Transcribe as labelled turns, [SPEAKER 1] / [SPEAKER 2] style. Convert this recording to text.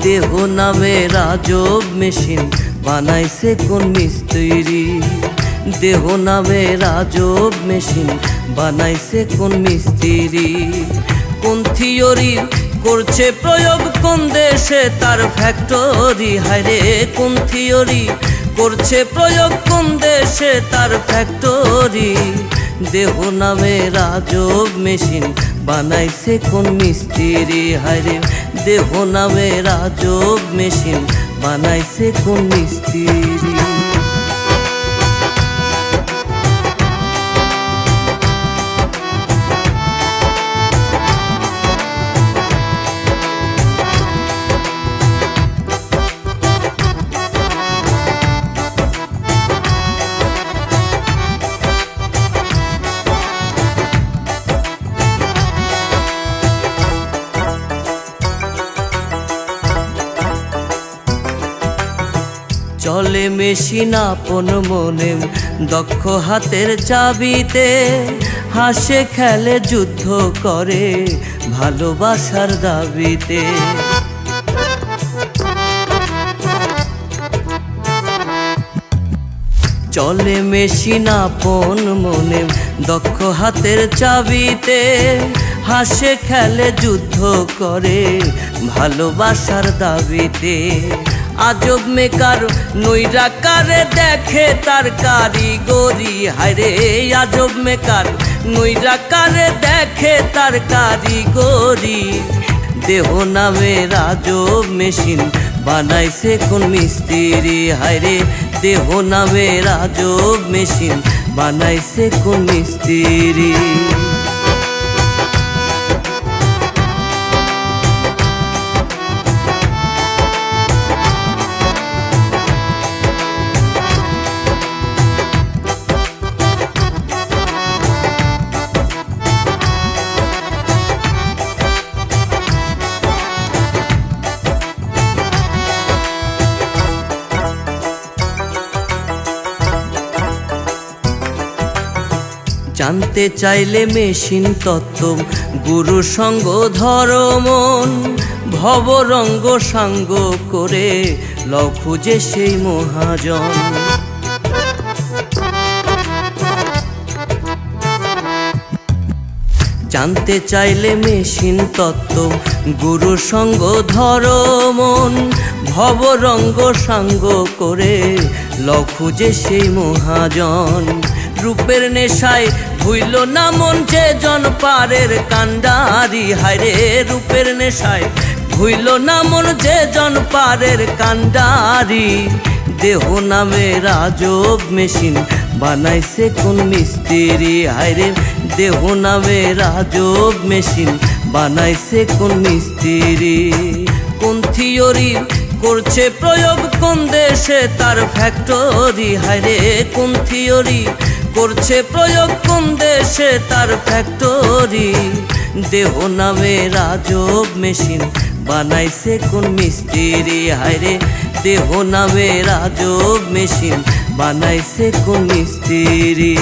[SPEAKER 1] দেহ নামে রাজব মেশিন বানাইছে কোন মিস্ত্রি। দেহ নামে রাজব মেশিন বানাইছে কোন মিস্ত্রি। কোন থিওরি করছে প্রয়োগ কোন দেশে তার ফ্যাক্টরি। হায়রে কোন থিওরি করছে প্রয়োগ কোন দেশে তার ফ্যাক্টরি। দেহ নামে রাজব মেশিন বানাইছে কোন মিস্ত্রি। হায়রে দেহ নামে রাজব মেশিন বানাইছে কোন মিস্ত্রি। চলে মেশিন আপন মনে দক্ষ হাতের চাবিতে। হাসে খেলে যুদ্ধ করে ভালোবাসার দাবিতে। চলে মেশিন আপন মনে দক্ষ হাতের চাবিতে। হাসে খেলে যুদ্ধ করে ভালোবাসার দাবিতে। আজব মেকার নৈরাকারে দেখে তার কারিগরি। হায়রে আজব মেকার নৈরাকারে দেখে তার কারিগরি। দেহ নামে রাজব মেশিন বানাইছে কোন মিস্ত্রি। হায়রে দেহ নামে রাজব মেশিন বানাইছে কোন মিস্ত্রি। জানতে চাইলে মেশিন তত্ত্ব গুরু সঙ্গ ধর্মন। ভবরঙ্গ সাঙ্গ করে লও খুঁজে সেই মহাজন। জানতে চাইলে মেশিন তত্ত্ব গুরু সঙ্গ ধর্মন। ভবরঙ্গ সাঙ্গ করে লও খুঁজে সেই মহাজন। রূপের নেশায় ভুইল না মন যে জন পারের কান্ডারি। হায়রে রূপের নেশায় ভুইল না মন যে জন পারের কান্ডারি। দেহ নামে রাজব মেশিন বানাইছে কোন মিস্ত্রি। হায়রে দেহ নামে রাজব মেশিন বানাইছে কোন মিস্ত্রি। কোন থিওরি করছে প্রয়োগ কোন দেশে তার ফ্যাক্টরি। হায়রে কোন থিওরি করছে প্রয়োগ কোন দেশে তার ফ্যাক্টরি। দেহ নামে রাজব মেশিন বানাইছে কোন মিস্ত্রি। হায়রে দেহ নামে রাজব মেশিন বানাইছে কোন মিস্ত্রি।